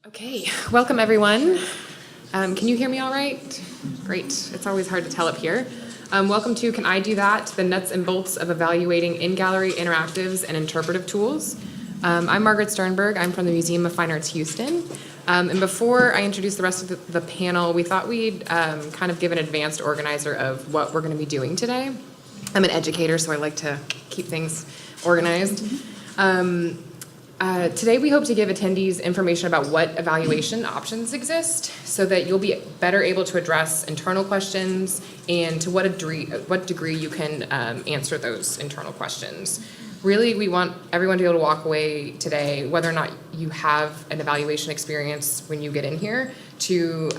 Okay, welcome everyone. Can you hear me all right? Great, it's always hard to tell up here. Welcome to Can I Do That? The nuts and bolts of evaluating in-gallery interactives and interpretive tools. I'm Margaret Sternberg, I'm from the Museum of Fine Arts Houston. And before I introduce the rest of the panel, we thought we'd kind of give an advanced organizer of what we're gonna be doing today. I'm an educator, so I like to keep things organized. Today we hope to give attendees information about what evaluation options exist so that you'll be better able to address internal questions and to what degree you can answer those internal questions. Really, we want everyone to be able to walk away today, whether or not you have an evaluation experience when you get in here, to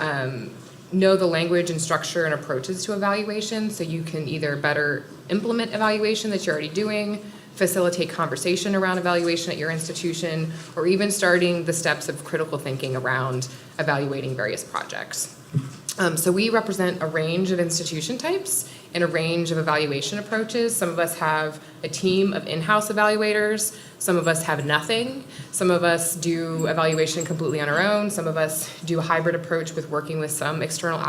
know the language and structure and approaches to evaluation so you can either better implement evaluation that you're already doing, facilitate conversation around evaluation at your institution, or even starting the steps of critical thinking around evaluating various projects. So we represent a range of institution types and a range of evaluation approaches. Some of us have a team of in-house evaluators. Some of us have nothing. Some of us do evaluation completely on our own. Some of us do a hybrid approach with working with some external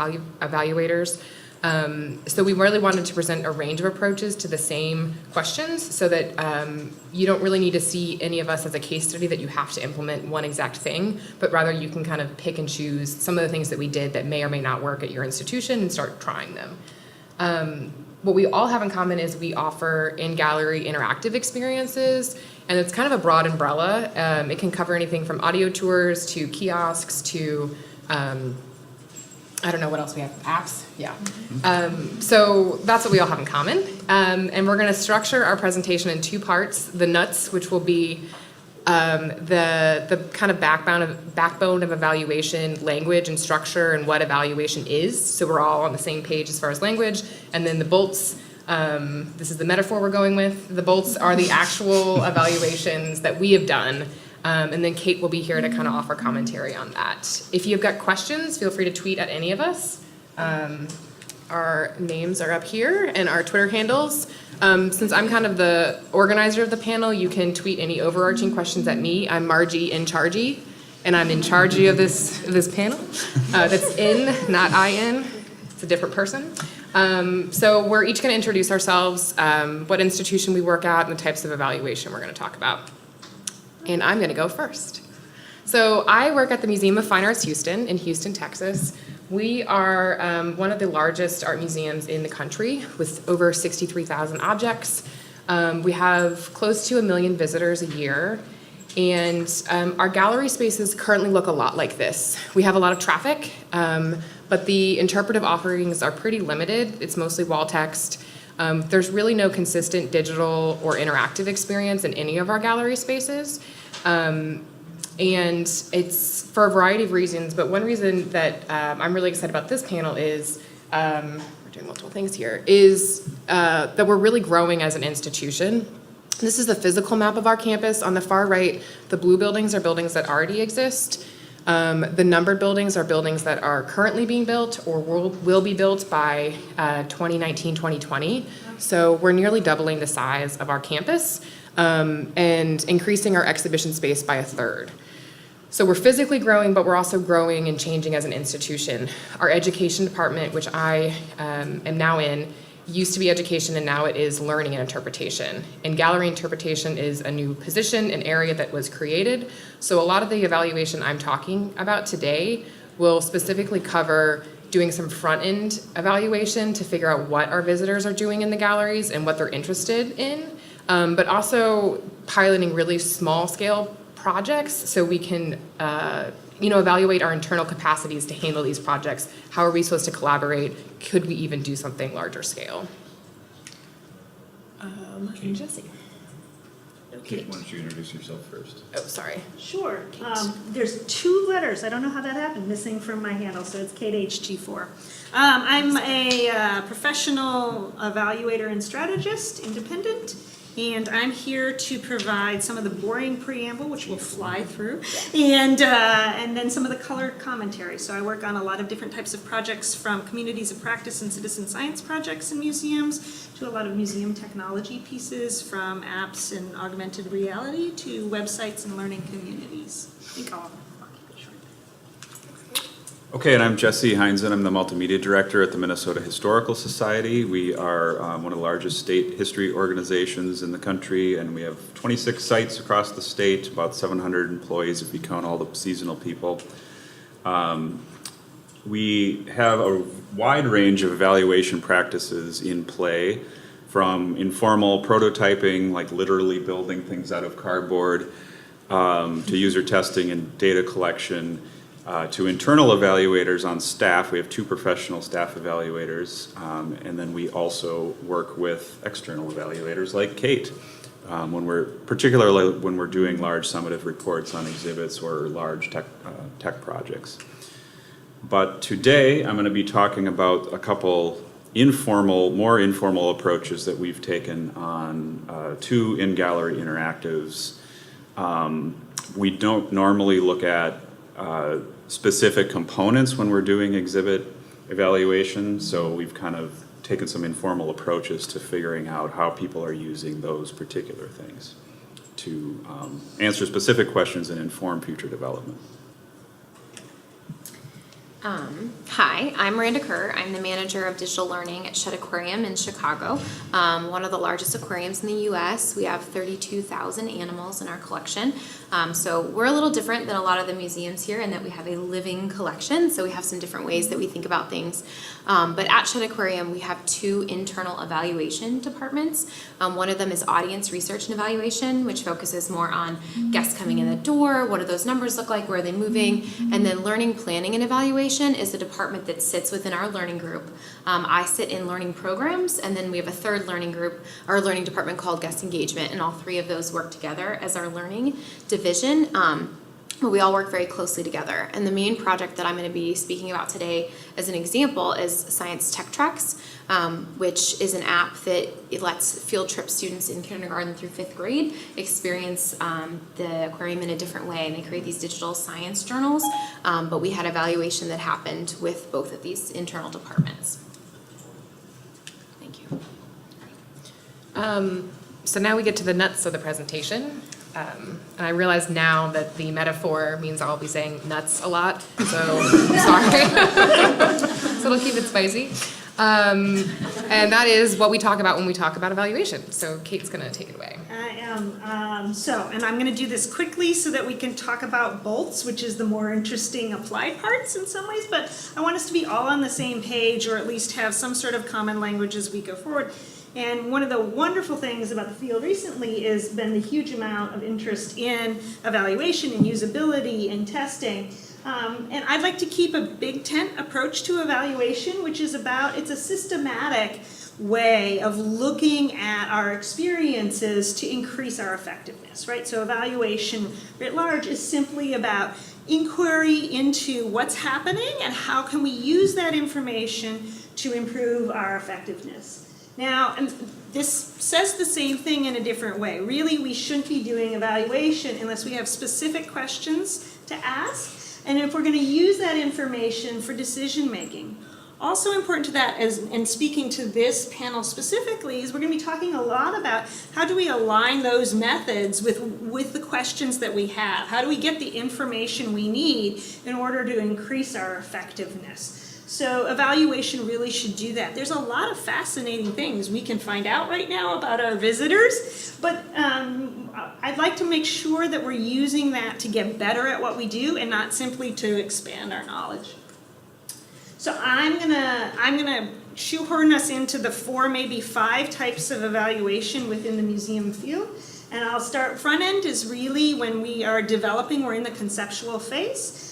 evaluators. So we really wanted to present a range of approaches to the same questions so that you don't really need to see any of us as a case study that you have to implement one exact thing, but rather you can kind of pick and choose some of the things that we did that may or may not work at your institution and start trying them. What we all have in common is we offer in-gallery interactive experiences, and it's kind of a broad umbrella. It can cover anything from audio tours to kiosks to I don't know what else we have, apps? Yeah. So that's what we all have in common. And we're gonna structure our presentation in two parts. The nuts, which will be the kind of backbone of evaluation, language and structure and what evaluation is. So we're all on the same page as far as language. And then the bolts, this is the metaphor we're going with. The bolts are the actual evaluations that we have done. And then Kate will be here to kind of offer commentary on that. If you've got questions, feel free to tweet at any of us. Our names are up here and our Twitter handles. Since I'm kind of the organizer of the panel, you can tweet any overarching questions at me. I'm Margie in Chargy, and I'm in charge of this panel. That's in, not I-N. It's a different person. So we're each going to introduce ourselves, what institution we work at, and the types of evaluation we're going to talk about. And I'm going to go first. So I work at the Museum of Fine Arts Houston in Houston, Texas. We are one of the largest art museums in the country with over 63,000 objects. We have close to 1 million visitors a year. And our gallery spaces currently look a lot like this. We have a lot of traffic, but the interpretive offerings are pretty limited. It's mostly wall text. There's really no consistent digital or interactive experience in any of our gallery spaces. And it's for a variety of reasons, but one reason that I'm really excited about this panel is, we're doing multiple things here, is that we're really growing as an institution. This is the physical map of our campus. On the far right, the blue buildings are buildings that already exist. The numbered buildings are buildings that are currently being built or will be built by 2019, 2020. So we're nearly doubling the size of our campus and increasing our exhibition space by 1/3. So we're physically growing, but we're also growing and changing as an institution. Our education department, which I am now in, used to be education and now it is learning and interpretation. And gallery interpretation is a new position, an area that was created. So a lot of the evaluation I'm talking about today will specifically cover doing some front-end evaluation to figure out what our visitors are doing in the galleries and what they're interested in, but also piloting really small-scale projects so we can evaluate our internal capacities to handle these projects. How are we supposed to collaborate? Could we even do something larger scale? Jesse. Kate, why don't you introduce yourself first? Oh, sorry. Sure. There's 2 letters. I don't know how that happened, missing from my handle, so it's KateHG4. I'm a professional evaluator and strategist, independent, and I'm here to provide some of the boring preamble, which we'll fly through, and then some of the colored commentary. So I work on a lot of different types of projects, from communities of practice and citizen science projects in museums to a lot of museum technology pieces, from apps and augmented reality to websites and learning communities. I think I'll keep it short. Okay, and I'm Jesse Hines, and I'm the Multimedia Director at the Minnesota Historical Society. We are one of the largest state history organizations in the country, and we have 26 sites across the state, about 700 employees if you count all the seasonal people. We have a wide range of evaluation practices in play, from informal prototyping, like literally building things out of cardboard, to user testing and data collection, to internal evaluators on staff. We have 2 professional staff evaluators, and then we also work with external evaluators like Kate, particularly when we're doing large summative reports on exhibits or large tech projects. But today I'm going to be talking about a couple more informal approaches that we've taken on 2 in-gallery interactives. We don't normally look at specific components when we're doing exhibit evaluation, so we've kind of taken some informal approaches to figuring out how people are using those particular things to answer specific questions and inform future development. Hi, I'm Miranda Kerr. I'm the manager of digital learning at Aquarium in Chicago, one of the largest aquariums in the U.S. We have 32,000 animals in our collection. So we're a little different than a lot of the museums here in that we have a living collection. So we have some different ways that we think about things. But at Aquarium, we have 2 internal evaluation departments. One of them is audience research and evaluation, which focuses more on guests coming in the door, what do those numbers look like, where are they moving, and then learning planning and evaluation is a department that sits within our learning group. I sit in learning programs, and then we have a third learning group, our learning department called guest engagement, and all 3 of those work together as our learning division. But we all work very closely together. And the main project that I'm going to be speaking about today as an example is Science Tech Tracks, which is an app that it lets field trip students in kindergarten through 5th grade experience the aquarium in a different way. And they create these digital science journals. But we had evaluation that happened with both of these internal departments. Thank you. So now we get to the nuts of the presentation. And I realize now that the metaphor means I'll be saying nuts a lot, so sorry. So it'll keep it spicy. And that is what we talk about when we talk about evaluation. So Kate's going to take it away. I am. And I'm going to do this quickly so that we can talk about bolts, which is the more interesting applied parts in some ways. But I want us to be all on the same page, or at least have some sort of common language as we go forward. And one of the wonderful things about the field recently has been the huge amount of interest in evaluation and usability and testing. And I'd like to keep a big tent approach to evaluation, which is it's a systematic way of looking at our experiences to increase our effectiveness, right? So evaluation writ large is simply about inquiry into what's happening and how can we use that information to improve our effectiveness. Now, and this says the same thing in a different way. Really, we shouldn't be doing evaluation unless we have specific questions to ask, and if we're going to use that information for decision making. Also important to that, and speaking to this panel specifically, is we're going to be talking a lot about how do we align those methods with the questions that we have. How do we get the information we need in order to increase our effectiveness? So evaluation really should do that. There's a lot of fascinating things we can find out right now about our visitors, but I'd like to make sure that we're using that to get better at what we do and not simply to expand our knowledge. So I'm gonna shoehorn us into the 4, maybe 5 types of evaluation within the museum field. And I'll start, front end is really when we are developing, we're in the conceptual phase.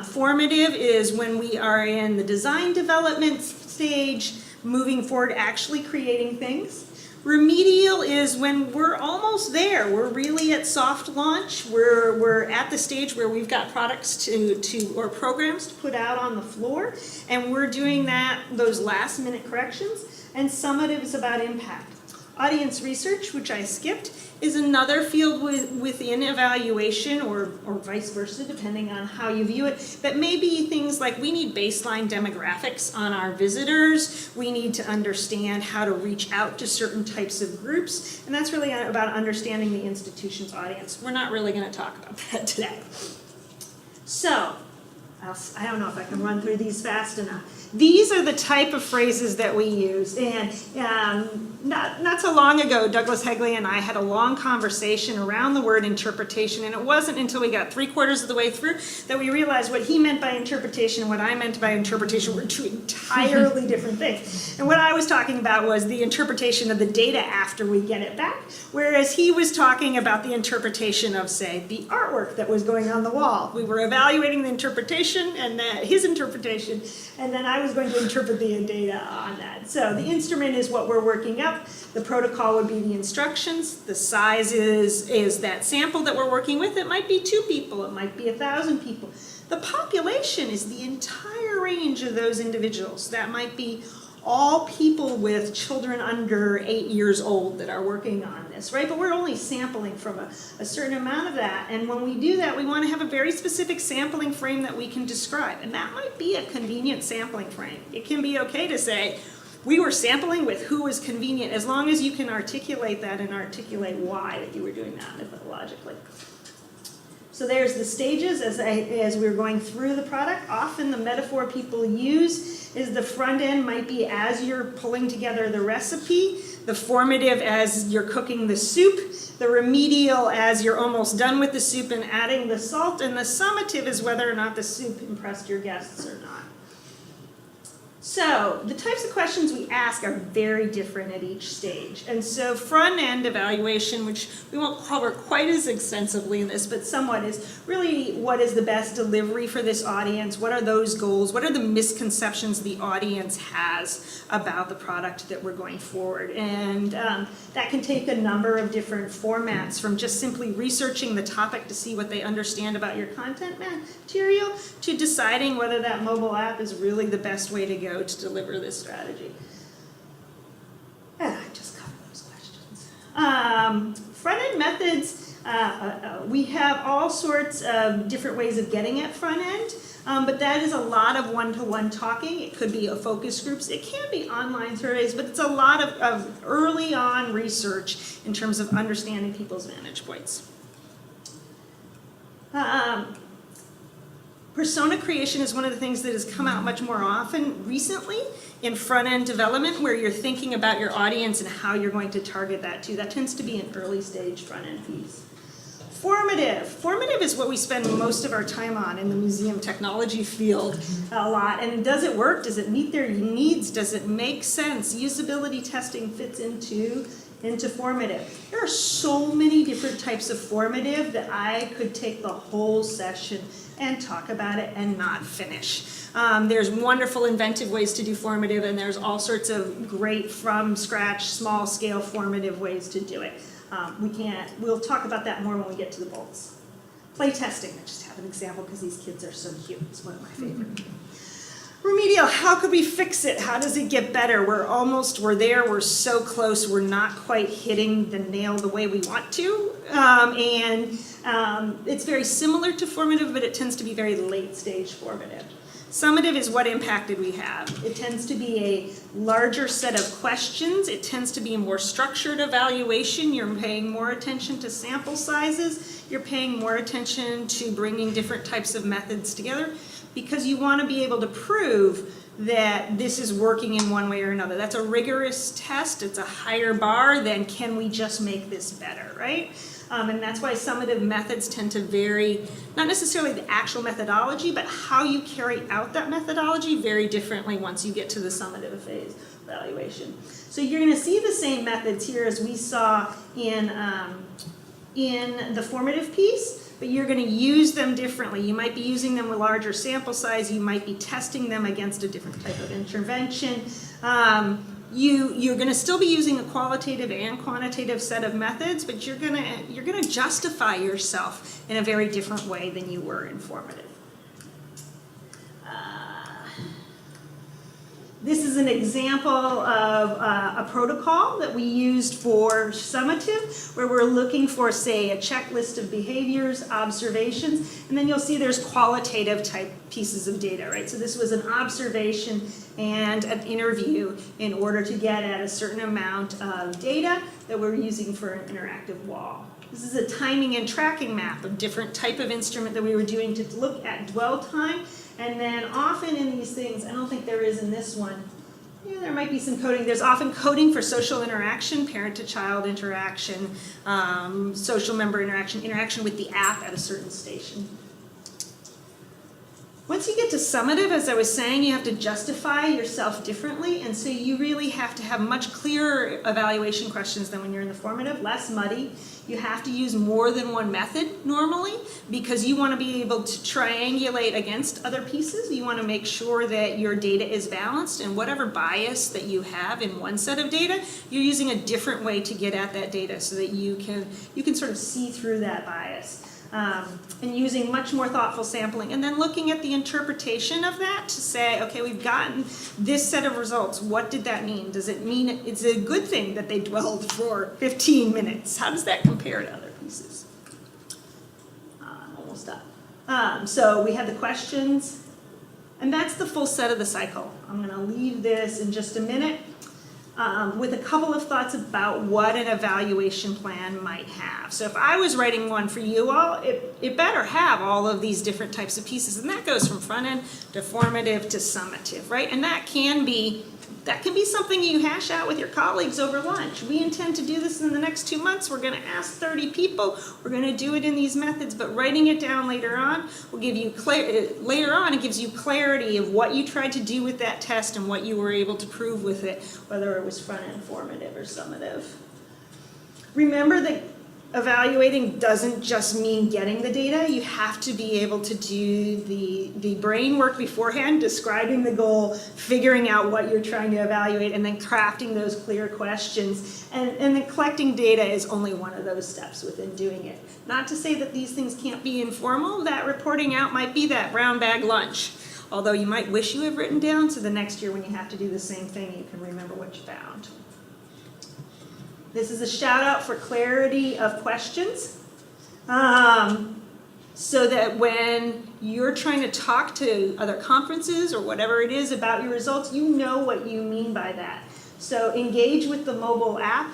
Formative is when we are in the design development stage, moving forward, actually creating things. Remedial is when we're almost there. We're really at soft launch. We're at the stage where we've got products or programs to put out on the floor, and we're doing those last minute corrections. And summative is about impact. Audience research, which I skipped, is another field within evaluation, or vice versa, depending on how you view it, that may be things like we need baseline demographics on our visitors, we need to understand how to reach out to certain types of groups, and that's really about understanding the institution's audience. We're not really going to talk about that today. So, I don't know if I can run through these fast enough. These are the type of phrases that we use. And not so long ago, Douglas Hegley and I had a long conversation around the word interpretation, and it wasn't until we got 3/4 of the way through that we realized what he meant by interpretation and what I meant by interpretation were two entirely different things. And what I was talking about was the interpretation of the data after we get it back, whereas he was talking about the interpretation of, say, the artwork that was going on the wall. We were evaluating the interpretation and his interpretation, and then I was going to interpret the data on that. So the instrument is what we're working up. The protocol would be the instructions. The size is that sample that we're working with. It might be 2 people. It might be 1,000 people. The population is the entire range of those individuals. That might be all people with children under 8 years old that are working on this, right? But we're only sampling from a certain amount of that. And when we do that, we want to have a very specific sampling frame that we can describe. And that might be a convenient sampling frame. It can be okay to say, we were sampling with who was convenient, as long as you can articulate that and articulate why that you were doing that methodologically. So there's the stages as we're going through the product. Often the metaphor people use is the front end might be as you're pulling together the recipe, the formative as you're cooking the soup, the remedial as you're almost done with the soup and adding the salt, and the summative is whether or not the soup impressed your guests or not. So the types of questions we ask are very different at each stage. And so front-end evaluation, which we won't cover quite as extensively in this, but somewhat, is really what is the best delivery for this audience? What are those goals? What are the misconceptions the audience has about the product that we're going forward? And that can take a number of different formats, from just simply researching the topic to see what they understand about your content material, to deciding whether that mobile app is really the best way to go to deliver this strategy. I just covered those questions. Front-end methods, we have all sorts of different ways of getting at front-end, but that is a lot of one-to-one talking. It could be a focus groups. It can be online surveys, but it's a lot of early on research in terms of understanding people's vantage points. Persona creation is one of the things that has come out much more often recently in front-end development, where you're thinking about your audience and how you're going to target that too. That tends to be an early stage front-end piece. Formative. Formative is what we spend most of our time on in the museum technology field a lot. And does it work? Does it meet their needs? Does it make sense? Usability testing fits into formative. There are so many different types of formative that I could take the whole session and talk about it and not finish. There's wonderful inventive ways to do formative, and there's all sorts of great from scratch, small scale formative ways to do it. We'll talk about that more when we get to the bolts. Play testing, I just have an example because these kids are so cute. It's one of my favorite. Remedial, how could we fix it? How does it get better? We're there, we're so close, we're not quite hitting the nail the way we want to. It's very similar to formative, but it tends to be very late stage formative. Summative is what impact did we have? It tends to be a larger set of questions. It tends to be a more structured evaluation. You're paying more attention to sample sizes. You're paying more attention to bringing different types of methods together, because you want to be able to prove that this is working in one way or another. That's a rigorous test. It's a higher bar than can we just make this better, right? And that's why summative methods tend to vary, not necessarily the actual methodology, but how you carry out that methodology very differently once you get to the summative phase evaluation. So you're going to see the same methods here as we saw in the formative piece, but you're going to use them differently. You might be using them with larger sample size. You might be testing them against a different type of intervention. You're going to still be using a qualitative and quantitative set of methods, but you're going to justify yourself in a very different way than you were in formative. This is an example of a protocol that we used for summative, where we're looking for, say, a checklist of behaviors, observations, and then you'll see there's qualitative type pieces of data, right? So this was an observation and an interview in order to get at a certain amount of data that we're using for an interactive wall. This is a timing and tracking map of different type of instrument that we were doing to look at dwell time And then often in these things, I don't think there is in this one, yeah, there might be some coding. There's often coding for social interaction, parent-to-child interaction, social member interaction, interaction with the app at a certain station. Once you get to summative, as I was saying, you have to justify yourself differently, and so you really have to have much clearer evaluation questions than when you're in the formative, less muddy. You have to use more than one method normally, because you want to be able to triangulate against other pieces. You want to make sure that your data is balanced, and whatever bias that you have in one set of data, you're using a different way to get at that data so that you can sort of see through that bias. And using much more thoughtful sampling, and then looking at the interpretation of that to say, okay, we've gotten this set of results. What did that mean? Does it mean it's a good thing that they dwelled for 15 minutes? How does that compare to other pieces? I'm almost done. So we have the questions, and that's the full set of the cycle. I'm going to leave this in just a minute. With a couple of thoughts about what an evaluation plan might have. So if I was writing one for you all, it better have all of these different types of pieces, and that goes from front end to formative to summative, right? And that can be something you hash out with your colleagues over lunch. We intend to do this in the next 2 months. We're going to ask 30 people. We're going to do it in these methods, but writing it down later on will give you it gives you clarity of what you tried to do with that test and what you were able to prove with it, whether it was front end formative or summative. Remember that evaluating doesn't just mean getting the data. You have to be able to do the brain work beforehand, describing the goal, figuring out what you're trying to evaluate, and then crafting those clear questions. And then collecting data is only one of those steps within doing it. Not to say that these things can't be informal. That reporting out might be that brown bag lunch. Although you might wish you have written down, so the next year when you have to do the same thing, you can remember what you found. This is a shout out for clarity of questions, so that when you're trying to talk to other conferences or whatever it is about your results, you know what you mean by that. So engage with the mobile app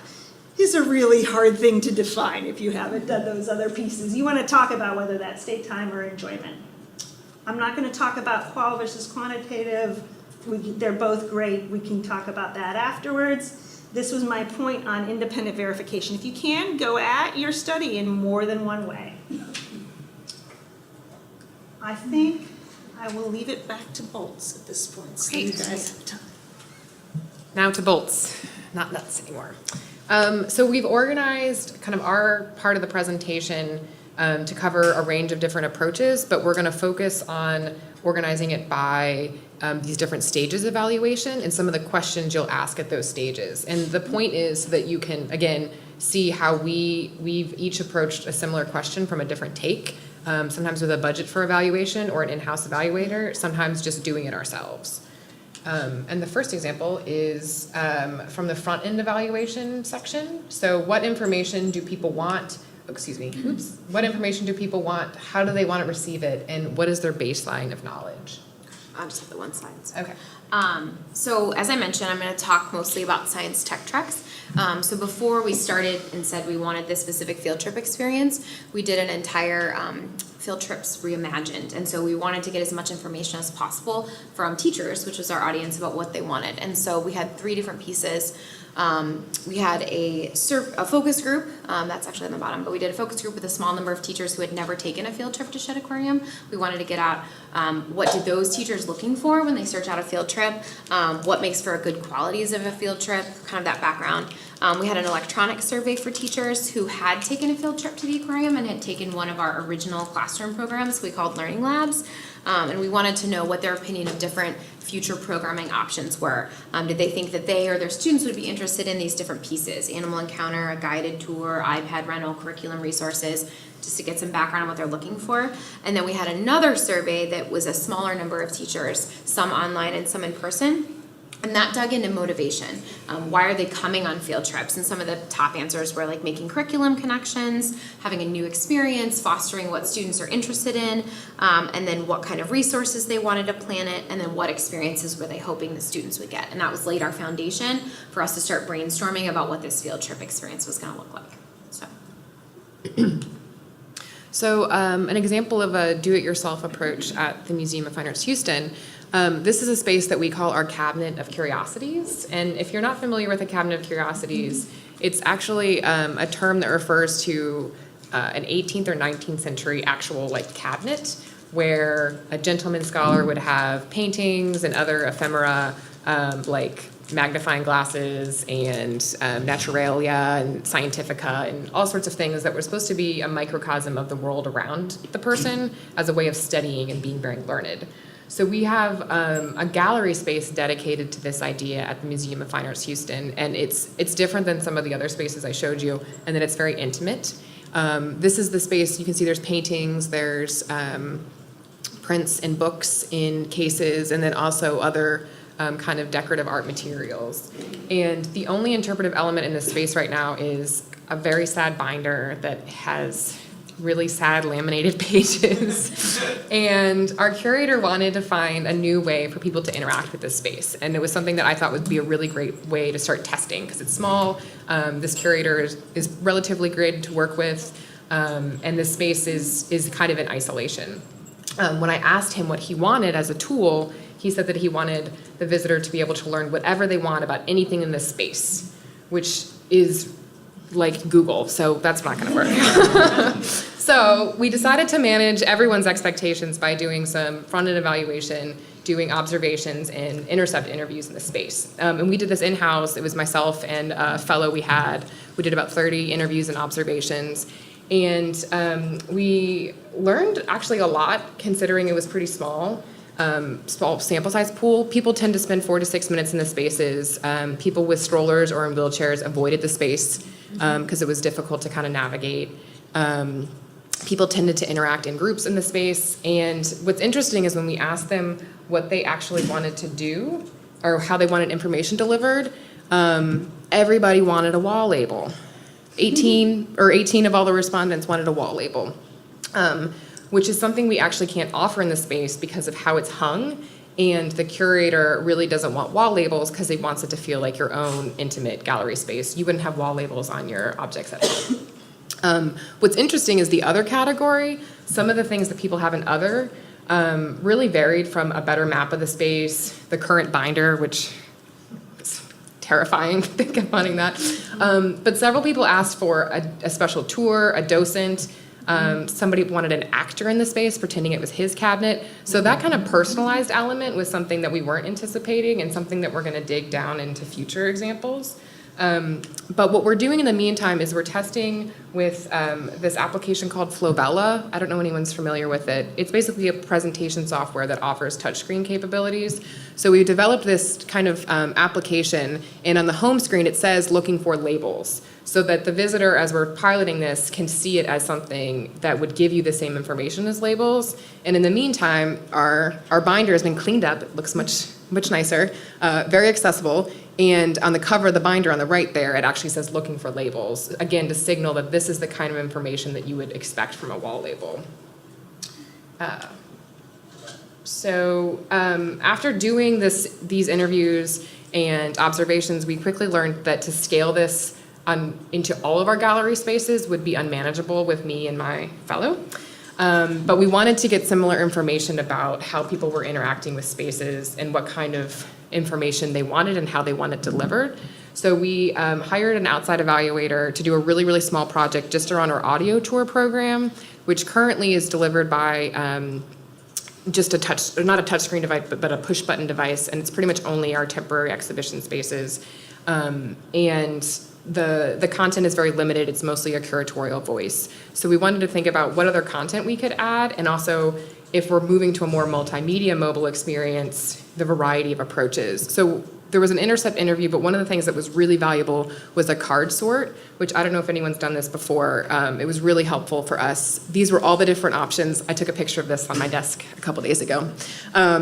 is a really hard thing to define if you haven't done those other pieces. You want to talk about whether that's state time or enjoyment. I'm not going to talk about qual versus quantitative. They're both great. We can talk about that afterwards. This was my point on independent verification. If you can, go at your study in more than one way. I think I will leave it back to bolts at this point, so you guys have time. Now to bolts, not nuts anymore. So we've organized kind of our part of the presentation to cover a range of different approaches, but we're going to focus on organizing it by these different stages of evaluation and some of the questions you'll ask at those stages. And the point is so that you can, again, see how we've each approached a similar question from a different take, sometimes with a budget for evaluation or an in-house evaluator, sometimes just doing it ourselves. And the first example is from the front-end evaluation section. So what information do people want? What information do people want? How do they want to receive it? And what is their baseline of knowledge? I'll just have the one slide. Okay. So as I mentioned, I'm going to talk mostly about science tech treks. So before we started and said we wanted this specific field trip experience, we did an entire field trips reimagined. And so we wanted to get as much information as possible from teachers, which was our audience, about what they wanted. And so we had 3 different pieces. We had a focus group, that's actually on the bottom, but we did a focus group with a small number of teachers who had never taken a field trip to Shedd Aquarium. We wanted to get out what did those teachers looking for when they search out a field trip, what makes for a good qualities of a field trip, kind of that background. We had an electronic survey for teachers who had taken a field trip to the aquarium and had taken one of our original classroom programs we called Learning Labs. And we wanted to know what their opinion of different future programming options were. Did they think that they or their students would be interested in these different pieces? Animal encounter, a guided tour, iPad rental, curriculum resources, just to get some background on what they're looking for. And then we had another survey that was a smaller number of teachers, some online and some in person. And that dug into motivation. Why are they coming on field trips? And some of the top answers were like making curriculum connections, having a new experience, fostering what students are interested in, and then what kind of resources they wanted to plan it, and then what experiences were they hoping the students would get. And that was laid our foundation for us to start brainstorming about what this field trip experience was going to look like. So an example of a do-it-yourself approach at the Museum of Fine Arts Houston, this is a space that we call our Cabinet of Curiosities. And if you're not familiar with a Cabinet of Curiosities, it's actually a term that refers to an 18th or 19th century actual like cabinet where a gentleman scholar would have paintings and other ephemera like magnifying glasses and naturalia and scientifica and all sorts of things that were supposed to be a microcosm of the world around the person as a way of studying and being very learned. So we have a gallery space dedicated to this idea at the Museum of Fine Arts Houston, and it's different than some of the other spaces I showed you, and that it's very intimate. This is the space, you can see there's paintings, there's prints and books in cases, and then also other kind of decorative art materials. And the only interpretive element in this space right now is a very sad binder that has really sad laminated pages. And our curator wanted to find a new way for people to interact with this space. And it was something that I thought would be a really great way to start testing because it's small. This curator is relatively great to work with. And this space is kind of in isolation. When I asked him what he wanted as a tool, he said that he wanted the visitor to be able to learn whatever they want about anything in this space, which is like Google, so that's not going to work. So we decided to manage everyone's expectations by doing some front-end evaluation, doing observations, and intercept interviews in the space. And we did this in-house. It was myself and a fellow we had. We did about 30 interviews and observations. And we learned actually a lot, considering it was pretty small sample size pool. People tend to spend 4 to 6 minutes in the spaces. People with strollers or in wheelchairs avoided the space because it was difficult to kind of navigate. People tended to interact in groups in the space. And what's interesting is when we asked them what they actually wanted to do or how they wanted information delivered, everybody wanted a wall label. 18 of all the respondents wanted a wall label, which is something we actually can't offer in the space because of how it's hung. And the curator really doesn't want wall labels because he wants it to feel like your own intimate gallery space. You wouldn't have wall labels on your objects at home. What's interesting is the other category. Some of the things that people have in other really varied from a better map of the space, the current binder, which is terrifying to think of finding that. But several people asked for a special tour, a docent. Somebody wanted an actor in the space pretending it was his cabinet. So that kind of personalized element was something that we weren't anticipating and something that we're going to dig down into future examples. But what we're doing in the meantime is we're testing with this application called Flowbella. I don't know if anyone's familiar with it. It's basically a presentation software that offers touchscreen capabilities. So we developed this kind of application, and on the home screen it says looking for labels, so that the visitor, as we're piloting this, can see it as something that would give you the same information as labels. And in the meantime, our binder has been cleaned up. It looks much nicer, very accessible. And on the cover of the binder on the right there, it actually says looking for labels, again, to signal that this is the kind of information that you would expect from a wall label. So after doing these interviews and observations, we quickly learned that to scale this into all of our gallery spaces would be unmanageable with me and my fellow. But we wanted to get similar information about how people were interacting with spaces and what kind of information they wanted and how they want it delivered. So we hired an outside evaluator to do a really, really small project just around our audio tour program, which currently is delivered by just not a touchscreen device, but a push button device, and it's pretty much only our temporary exhibition spaces. And the content is very limited. It's mostly a curatorial voice. So we wanted to think about what other content we could add, and also if we're moving to a more multimedia mobile experience, the variety of approaches. So there was an intercept interview, but one of the things that was really valuable was a card sort, which I don't know if anyone's done this before. It was really helpful for us. These were all the different options. I took a picture of this on my desk a couple days ago.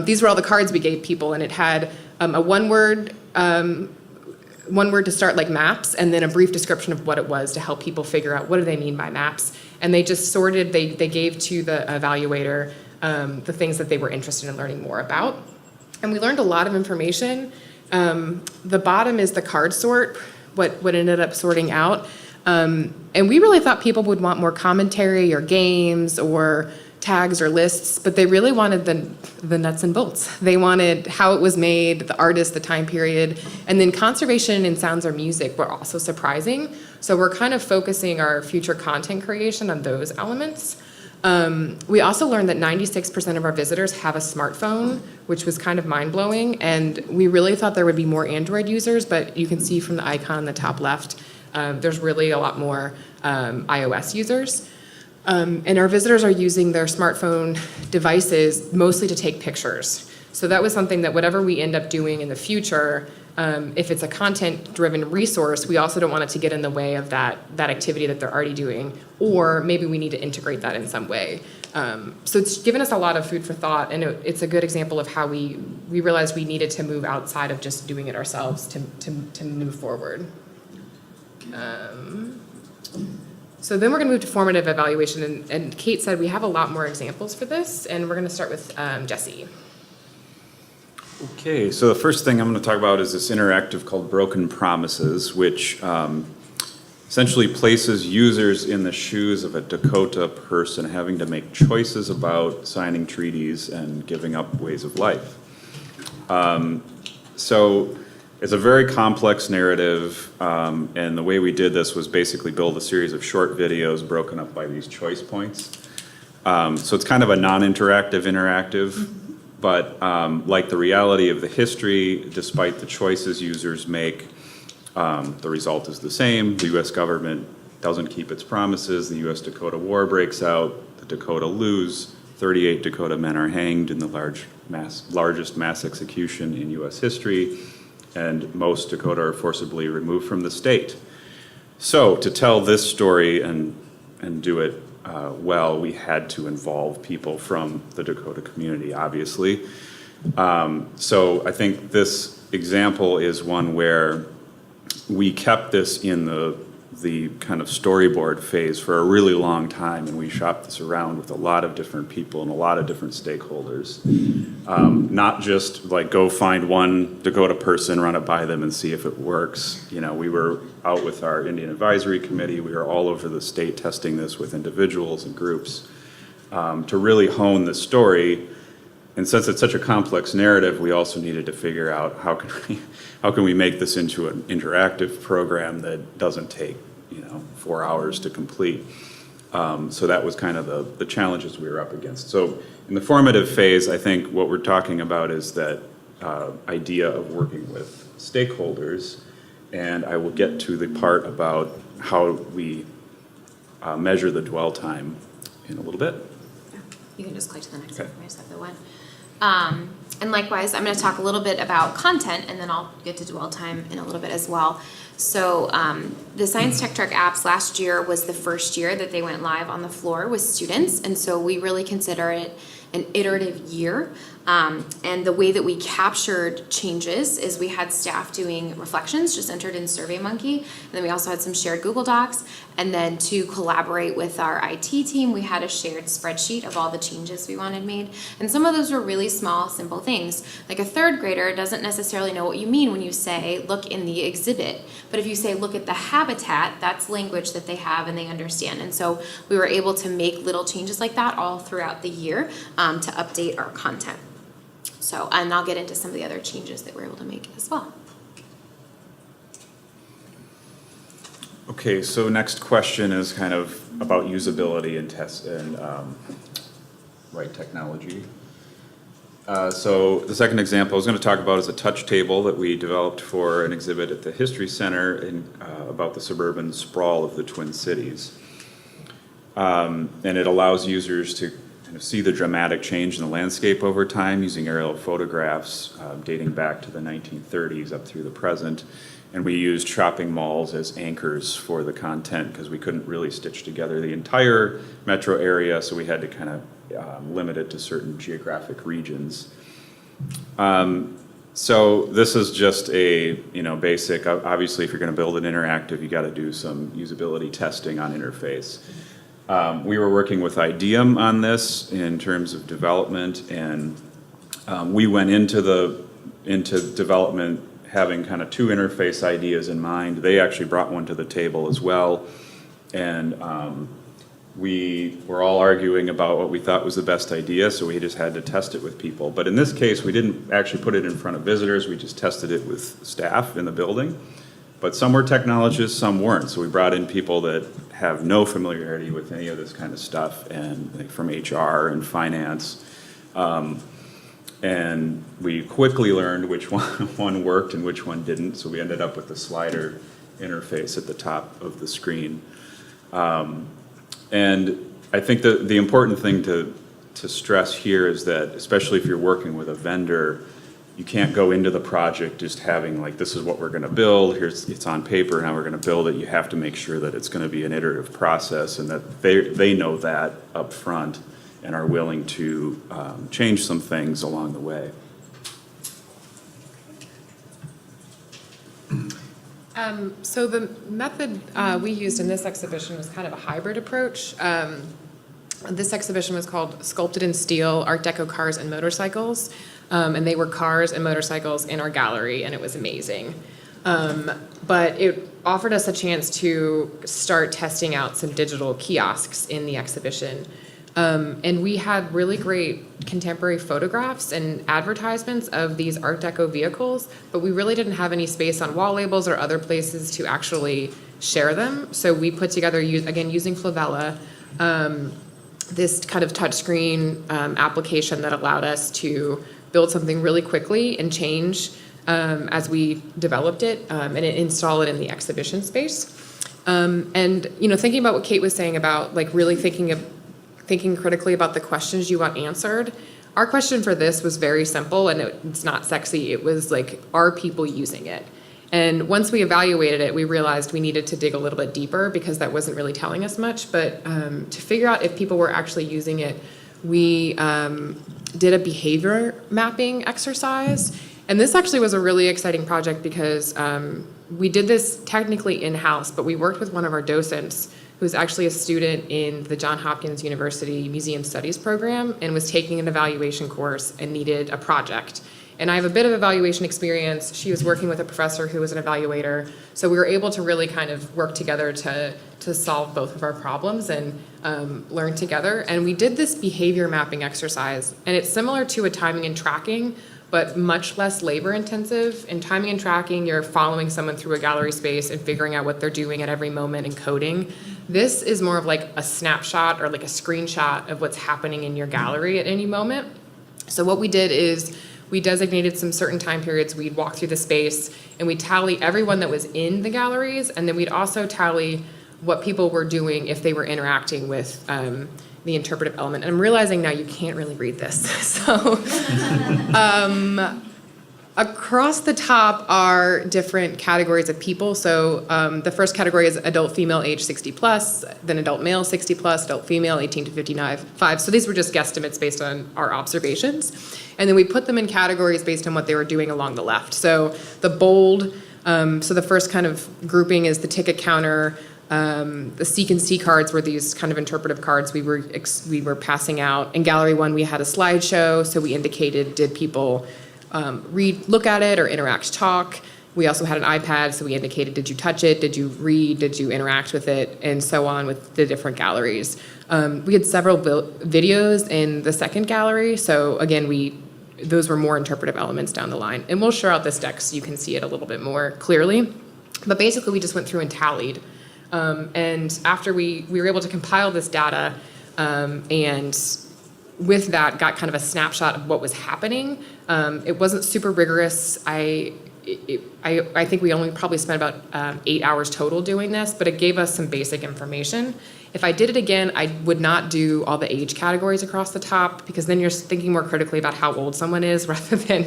These were all the cards we gave people, and it had a one word to start, like maps, and then a brief description of what it was to help people figure out what do they mean by maps. And they just sorted, they gave to the evaluator the things that they were interested in learning more about. And we learned a lot of information. The bottom is the card sort, what ended up sorting out. And we really thought people would want more commentary or games or tags or lists, but they really wanted the nuts and bolts. They wanted how it was made, the artist, the time period, and then conservation in sounds or music were also surprising. So we're kind of focusing our future content creation on those elements. We also learned that 96% of our visitors have a smartphone, which was kind of mind-blowing, and we really thought there would be more Android users, but you can see from the icon in the top left, there's really a lot more iOS users. And our visitors are using their smartphone devices mostly to take pictures. So that was something that whatever we end up doing in the future, if it's a content-driven resource, we also don't want it to get in the way of that activity that they're already doing, or maybe we need to integrate that in some way. So it's given us a lot of food for thought, and it's a good example of how we realized we needed to move outside of just doing it ourselves to move forward. So then we're going to move to formative evaluation, and Kate said we have a lot more examples for this, and we're going to start with Jesse. Okay, so the first thing I'm going to talk about is this interactive called Broken Promises, which essentially places users in the shoes of a Dakota person having to make choices about signing treaties and giving up ways of life. So it's a very complex narrative, and the way we did this was basically build a series of short videos broken up by these choice points. So it's kind of a non-interactive interactive, but like the reality of the history, despite the choices users make, the result is the same. The U.S. government doesn't keep its promises. The U.S. Dakota War breaks out. The Dakota lose. 38 Dakota men are hanged in the largest mass execution in U.S. history, and most Dakota are forcibly removed from the state. So to tell this story and do it well, we had to involve people from the Dakota community, obviously. So I think this example is one where we kept this in the kind of storyboard phase for a really long time, and we shopped this around with a lot of different people and a lot of different stakeholders. Not just like go find one Dakota person, run it by them and see if it works. You know, we were out with our Indian Advisory Committee. We were all over the state testing this with individuals and groups to really hone the story. And since it's such a complex narrative, we also needed to figure out how can we make this into an interactive program that doesn't take 4 hours to complete. So that was kind of the challenges we were up against. So in the formative phase, I think what we're talking about is that idea of working with stakeholders, and I will get to the part about how we measure the dwell time in a little bit. You can just click to the next Okay. one. I just have the one. And likewise, I'm going to talk a little bit about content, and then I'll get to dwell time in a little bit as well. So the Science Tech Truck apps last year was the first year that they went live on the floor with students, and so we really consider it an iterative year. And the way that we captured changes is we had staff doing reflections, just entered in SurveyMonkey, and then we also had some shared Google Docs. And then to collaborate with our IT team, we had a shared spreadsheet of all the changes we wanted made. And some of those were really small, simple things. Like a third grader doesn't necessarily know what you mean when you say, look in the exhibit. But if you say, look at the habitat, that's language that they have and they understand. And so we were able to make little changes like that all throughout the year to update our content. So, and I'll get into some of the other changes that we're able to make as well. Okay, so next question is kind of about usability and test and right technology. So the second example I was going to talk about is a touch table that we developed for an exhibit at the History Center about the suburban sprawl of the Twin Cities. And it allows users to kind of see the dramatic change in the landscape over time using aerial photographs dating back to the 1930s up through the present. And we used shopping malls as anchors for the content because we couldn't really stitch together the entire metro area, so we had to kind of limit it to certain geographic regions. So this is just a basic. Obviously, if you're going to build an interactive, you got to do some usability testing on interface. We were working with IDEUM on this in terms of development, and we went into development having kind of two interface ideas in mind. They actually brought one to the table as well. And we were all arguing about what we thought was the best idea, so we just had to test it with people. But in this case, we didn't actually put it in front of visitors, we just tested it with staff in the building. But some were technologists, some weren't, so we brought in people that have no familiarity with any of this kind of stuff, and like from HR and finance. And we quickly learned which one worked and which one didn't, so we ended up with the slider interface at the top of the screen. And I think the important thing to stress here is that, especially if you're working with a vendor, you can't go into the project just having like, this is what we're gonna build, it's on paper, now we're gonna build it. You have to make sure that it's gonna be an iterative process and that they know that up front and are willing to change some things along the way. So the method we used in this exhibition was kind of a hybrid approach. This exhibition was called Sculpted in Steel, Art Deco Cars and Motorcycles. And they were cars and motorcycles in our gallery, and it was amazing. But it offered us a chance to start testing out some digital kiosks in the exhibition. And we had really great contemporary photographs and advertisements of these Art Deco vehicles, but we really didn't have any space on wall labels or other places to actually share them. So we put together, again, using Flavella, this kind of touchscreen application that allowed us to build something really quickly and change as we developed it and install it in the exhibition space. And, you know, thinking about what Kate was saying about like really thinking critically about the questions you want answered. Our question for this was very simple, and it's not sexy. It was like, are people using it? And once we evaluated it, we realized we needed to dig a little bit deeper because that wasn't really telling us much. But to figure out if people were actually using it, we did a behavior mapping exercise. And this actually was a really exciting project because we did this technically in-house, but we worked with one of our docents who's actually a student in the Johns Hopkins University Museum Studies program and was taking an evaluation course and needed a project. And I have a bit of evaluation experience. She was working with a professor who was an evaluator. So we were able to really kind of work together to solve both of our problems and learn together. And we did this behavior mapping exercise. And it's similar to a timing and tracking, but much less labor intensive. In timing and tracking, you're following someone through a gallery space and figuring out what they're doing at every moment and coding. This is more of like a snapshot or like a screenshot of what's happening in your gallery at any moment. So what we did is we designated some certain time periods. We'd walk through the space and we'd tally everyone that was in the galleries, and then we'd also tally what people were doing if they were interacting with the interpretive element. And I'm realizing now you can't really read this. So across the top are different categories of people. So the first category is adult female age 60 plus, then adult male 60 plus, adult female 18 to 55. So these were just guesstimates based on our observations. And then we put them in categories based on what they were doing along the left. So the bold, so the first kind of grouping is the ticket counter. The seek and see cards were these kind of interpretive cards we were passing out. In Gallery 1, we had a slideshow, so we indicated, did people look at it or interact, talk. We also had an iPad, so we indicated, did you touch it, did you read, did you interact with it, and so on with the different galleries. We had several videos in the second gallery, so again, those were more interpretive elements down the line. And we'll share out this deck so you can see it a little bit more clearly. But basically, we just went through and tallied. And after we were able to compile this data, and with that got kind of a snapshot of what was happening. It wasn't super rigorous. I think we only probably spent about 8 hours total doing this, but it gave us some basic information. If I did it again, I would not do all the age categories across the top, because then you're thinking more critically about how old someone is rather than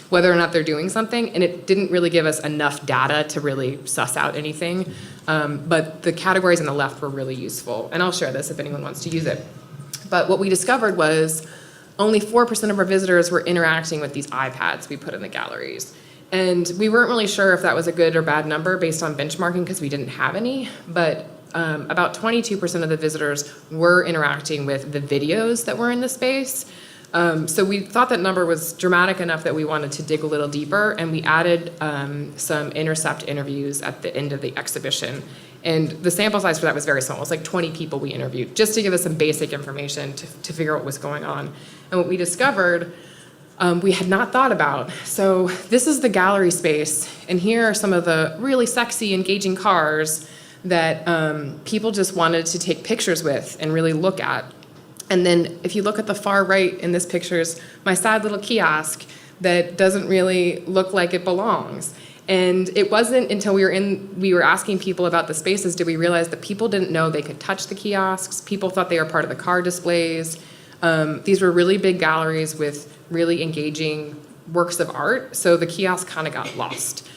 whether or not they're doing something. And it didn't really give us enough data to really suss out anything. But the categories on the left were really useful. And I'll share this if anyone wants to use it. But what we discovered was only 4% of our visitors were interacting with these iPads we put in the galleries. And we weren't really sure if that was a good or bad number based on benchmarking because we didn't have any, but about 22% of the visitors were interacting with the videos that were in the space. So we thought that number was dramatic enough that we wanted to dig a little deeper, and we added some intercept interviews at the end of the exhibition. And the sample size for that was very small. It was like 20 people we interviewed, just to give us some basic information to figure out what was going on. And what we discovered, we had not thought about. So this is the gallery space, and here are some of the really sexy, engaging cars that people just wanted to take pictures with and really look at. And then if you look at the far right in this picture is my sad little kiosk that doesn't really look like it belongs. And it wasn't until we were asking people about the spaces did we realize that people didn't know they could touch the kiosks. People thought they were part of the car displays. These were really big galleries with really engaging works of art, so the kiosk kind of got lost.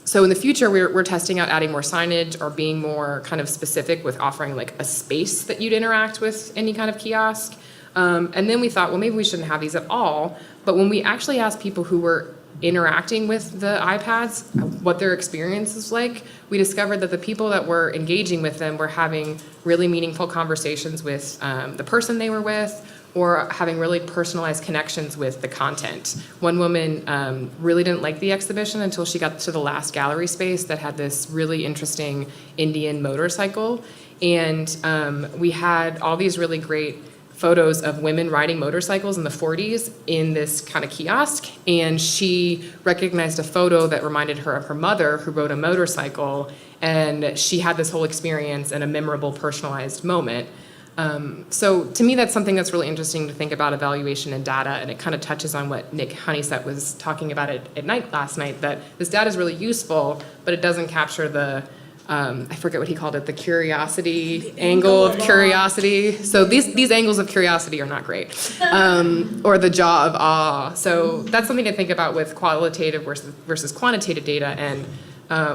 So in the future, we're testing out adding more signage or being more kind of specific with offering like a space that you'd interact with any kind of kiosk. And then we thought, well, maybe we shouldn't have these at all. But when we actually asked people who were interacting with the iPads, what their experience is like, we discovered that the people that were engaging with them were having really meaningful conversations with the person they were with, or having really personalized connections with the content. One woman really didn't like the exhibition until she got to the last gallery space that had this really interesting Indian motorcycle. And we had all these really great photos of women riding motorcycles in the 40s in this kind of kiosk. And she recognized a photo that reminded her of her mother who rode a motorcycle. And she had this whole experience and a memorable personalized moment. So to me, that's something that's really interesting to think about evaluation and data, and it kind of touches on what Nick Honeysett was talking about at night last night, that this data is really useful, but it doesn't capture the, I forget what he called it, the curiosity, angle of curiosity. So these angles of curiosity are not great, or the jaw of awe. So that's something to think about with qualitative versus quantitative data, and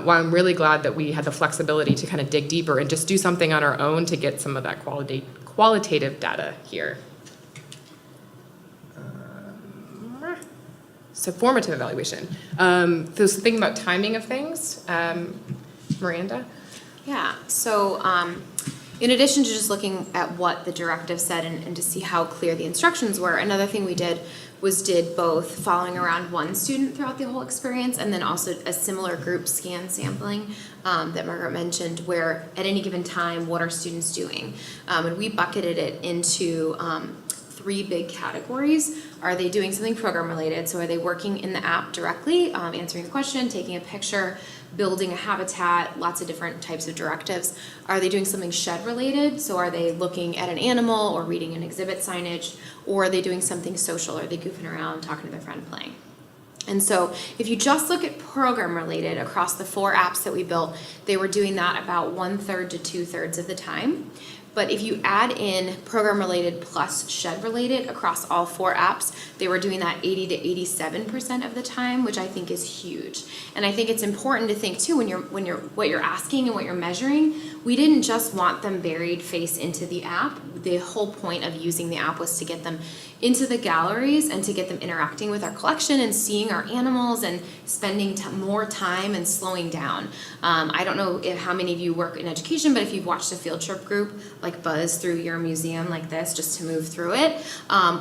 why I'm really glad that we had the flexibility to kind of dig deeper and just do something on our own to get some of that qualitative data here. So formative evaluation. This thing about timing of things, Miranda? Yeah, so in addition to just looking at what the directive said and to see how clear the instructions were, another thing we did both following around one student throughout the whole experience, and then also a similar group scan sampling that Margaret mentioned, where at any given time, what are students doing? And we bucketed it into 3 big categories. Are they doing something program related? So are they working in the app directly, answering the question, taking a picture, building a habitat, lots of different types of directives? Are they doing something shed related? So are they looking at an animal or reading an exhibit signage? Or are they doing something social? Are they goofing around, talking to their friend, playing? And so if you just look at program related across the 4 apps that we built, they were doing that about 1/3 to 2/3 of the time. But if you add in program related plus shed related across all 4 apps, they were doing that 80 to 87% of the time, which I think is huge. And I think it's important to think too, what you're asking and what you're measuring, we didn't just want them buried face into the app. The whole point of using the app was to get them into the galleries and to get them interacting with our collection and seeing our animals and spending more time and slowing down. I don't know how many of you work in education, but if you've watched a field trip group like buzz through your museum like this just to move through it,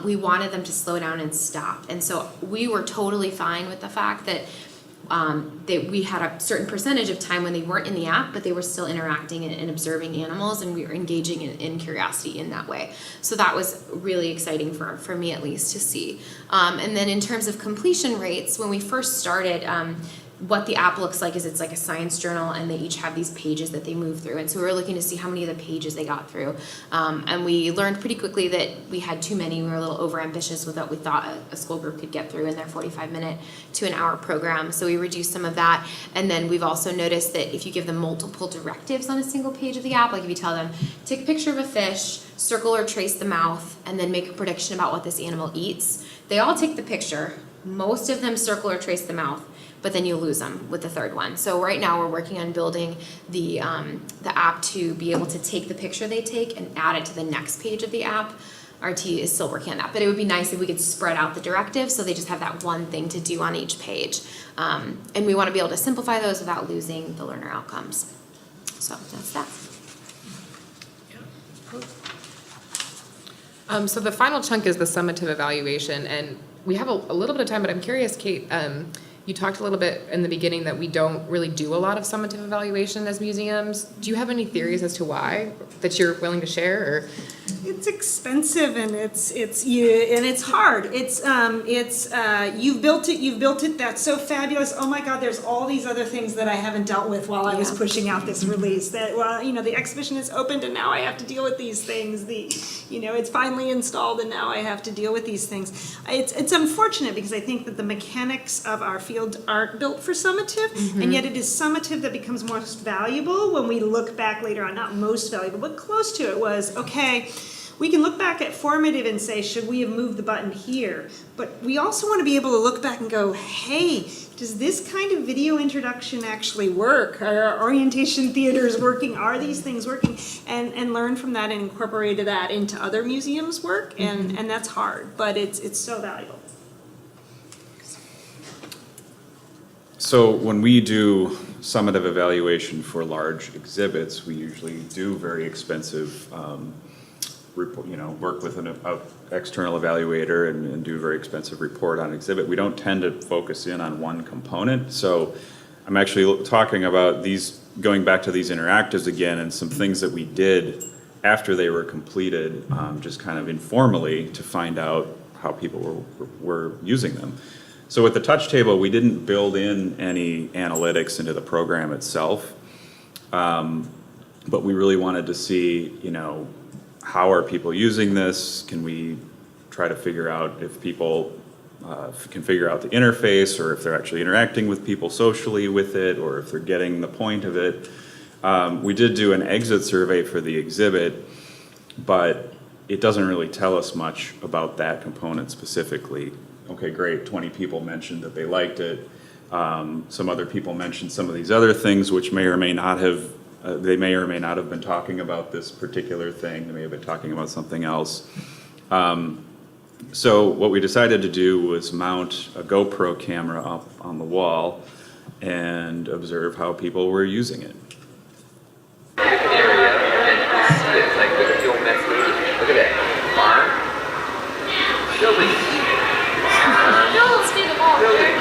we wanted them to slow down and stop. And so we were totally fine with the fact that we had a certain percentage of time when they weren't in the app, but they were still interacting and observing animals, and we were engaging in curiosity in that way. So that was really exciting for me at least to see. And then in terms of completion rates, when we first started, what the app looks like is it's like a science journal, and they each have these pages that they move through. And so we were looking to see how many of the pages they got through. And we learned pretty quickly that we had too many. We were a little overambitious with what we thought a school group could get through in their 45-minute to an hour program. So we reduced some of that. And then we've also noticed that if you give them multiple directives on a single page of the app, like if you tell them, take a picture of a fish, circle or trace the mouth, and then make a prediction about what this animal eats, they all take the picture. Most of them circle or trace the mouth, but then you lose them with the 3rd one. So right now we're working on building the app to be able to take the picture they take and add it to the next page of the app. RT is still working on that, but it would be nice if we could spread out the directives so they just have that one thing to do on each page. And we want to be able to simplify those without losing the learner outcomes. So that's that. So the final chunk is the summative evaluation, and we have a little bit of time, but I'm curious, Kate, you talked a little bit in the beginning that we don't really do a lot of summative evaluation as museums. Do you have any theories as to why that you're willing to share, or? It's expensive and it's hard. You've built it. That's so fabulous. Oh my God, there's all these other things that I haven't dealt with while I was Yeah. pushing out this release. That the exhibition is opened and now I have to deal with these things. It's finally installed and now I have to deal with these things. It's unfortunate because I think that the mechanics of our field aren't built for summative, and yet it is summative that becomes most valuable when we look back later on. Not most valuable, but close to it was, okay, we can look back at formative and say, should we have moved the button here? But we also want to be able to look back and go, hey, does this kind of video introduction actually work? Are our orientation theaters working? Are these things working? And learn from that and incorporate that into other museums' work, and that's hard, but it's so valuable. So when we do summative evaluation for large exhibits, we usually do very expensive, work with an external evaluator and do a very expensive report on exhibit. We don't tend to focus in on one component. So I'm actually talking about going back to these interactives again, and some things that we did after they were completed, just kind of informally to find out how people were using them. So with the touch table, we didn't build in any analytics into the program itself, but we really wanted to see, how are people using this? Can we try to figure out if people can figure out the interface, or if they're actually interacting with people socially with it, or if they're getting the point of it. We did do an exit survey for the exhibit, but it doesn't really tell us much about that component specifically. Okay, great, 20 people mentioned that they liked it. Some other people mentioned some of these other things which may or may not have been talking about this particular thing. They may have been talking about something else. So what we decided to do was mount a GoPro camera up on the wall and observe how people were using it. It's like the old messy. Look at that. Farm. Building. Don't see the ball there.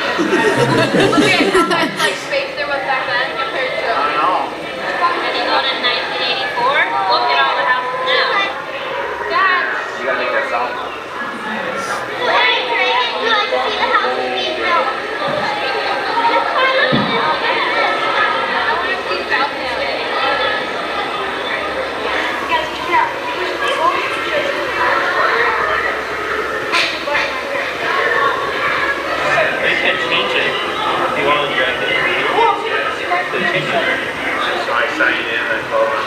Look at how much space there was back then compared to. I know. And you go to 1984. Look at all the houses now. That's. You gotta make that sound. Hey, Reagan, you like to see the houses being built? That's why I look at this. I want to see South Valley. You guys check it out. Push the table. They can change it if you want to drag it. So I sign in, I call on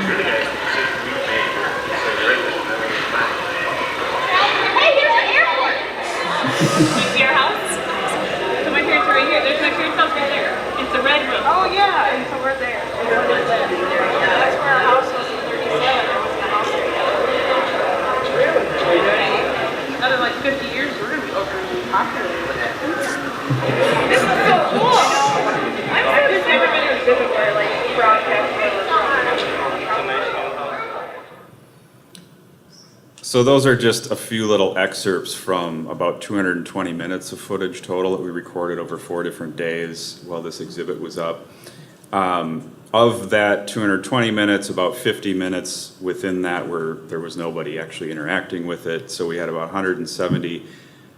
the guys we made. So right there, Hey, here's an airport. You see our house? So my parents are right here. There's my parents' house right there. It's a red room. Oh yeah, and so we're there. That's where our house was in 37. There wasn't a house there yet. Another like 50 years, we're going to be overly populated with it. This is so cool. I've just never been to a exhibit where like broadcast. So those are just a few little excerpts from about 220 minutes of footage total that we recorded over 4 different days while this exhibit was up. Of that 220 minutes, about 50 minutes within that there was nobody actually interacting with it. So we had about 170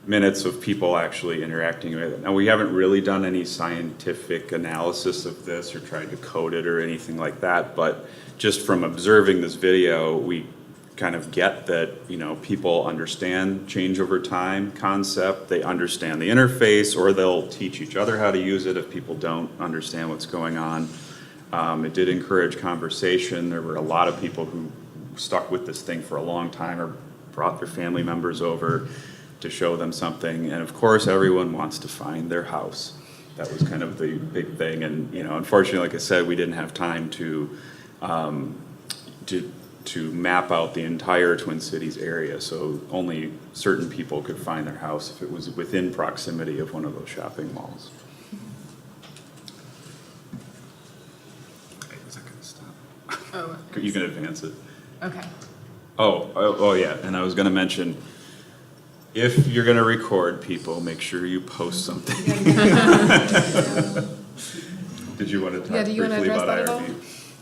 minutes of people actually interacting with it. Now, we haven't really done any scientific analysis of this or tried to code it or anything like that, but just from observing this video, we kind of get that, people understand change over time concept, they understand the interface, or they'll teach each other how to use it if people don't understand what's going on. It did encourage conversation. There were a lot of people who stuck with this thing for a long time or brought their family members over to show them something. And of course, everyone wants to find their house. That was kind of the big thing. And, unfortunately, like I said, we didn't have time to map out the entire Twin Cities area. So only certain people could find their house if it was within proximity of one of those shopping malls. Okay, is that gonna stop? Oh, You can advance it. okay. Oh, yeah, and I was gonna mention, if you're gonna record people, make sure you post something. Did you wanna Yeah, talk do you wanna briefly address about that at all? IRB?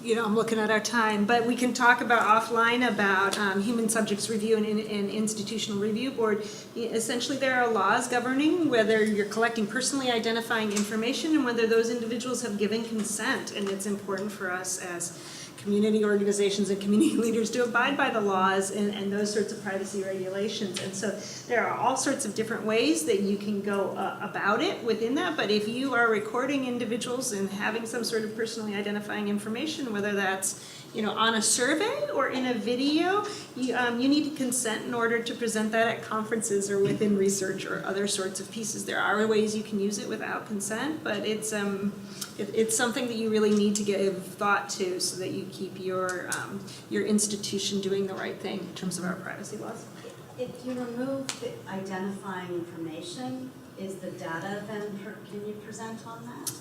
You know, I'm looking at our time, but we can talk about offline about human subjects review and institutional review board. Essentially, there are laws governing whether you're collecting personally identifying information and whether those individuals have given consent. And it's important for us as community organizations and community leaders to abide by the laws and those sorts of privacy regulations. And so there are all sorts of different ways that you can go about it within that. But if you are recording individuals and having some sort of personally identifying information, whether that's on a survey or in a video, you need to consent in order to present that at conferences or within research or other sorts of pieces. There are ways you can use it without consent, but it's something that you really need to give thought to so that you keep your institution doing the right thing in terms of our privacy laws. If you remove the identifying information, is the data then, can you present on that?